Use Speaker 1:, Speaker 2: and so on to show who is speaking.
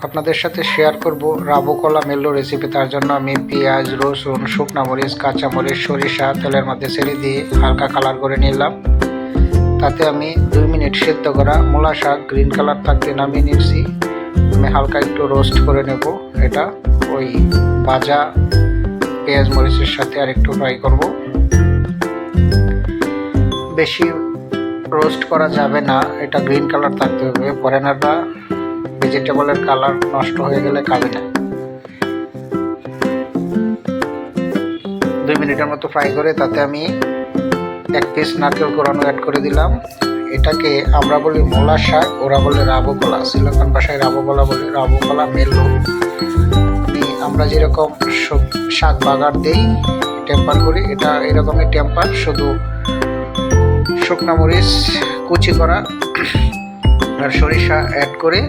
Speaker 1: আপনাদের সাথে শেয়ার করব রাবু কলা মেল্লো রেসিপি। তার জন্য আমি পেঁয়াজ, রসুন, শুকনা মরিচ, কাঁচামরিচ, সরিষা তেলের মধ্যে ছেড়ে দিয়ে হালকা কালার করে নিলাম। তাতে আমি 2 মিনিট সেদ্ধ করা মূলা শাক গ্রিন কালার থাকতে নামিয়ে নিয়েছি। আমি হালকা একটু রোস্ট করে নেব। এটা ওই ভাজা পেঁয়াজ মরিচের সাথে আর একটু ফ্রাই করব। বেশি রোস্ট করা যাবে না, এটা গ্রিন কালার থাকতে হবে। ফরেনাররা ভেজিটেবলের কালার নষ্ট হয়ে গেলে খাবে না। 2 মিনিটের মতো ফ্রাই করে তাতে আমি 1 পিস নারকেল কোরানো অ্যাড করে দিলাম। এটাকে আমরা বলি মূলা শাক, ওরা বলে রাবু কলা। শ্রীলঙ্কান ভাষায় রাবু কলা বলে, রাবু কলা মেল্লো। আমরা যেরকম শাক বাগার দিই, টেম্পার করি, এটা এরকমই টেম্পার, শুধু শুকনা মরিচ কুচি করা আর সরিষা অ্যাড করে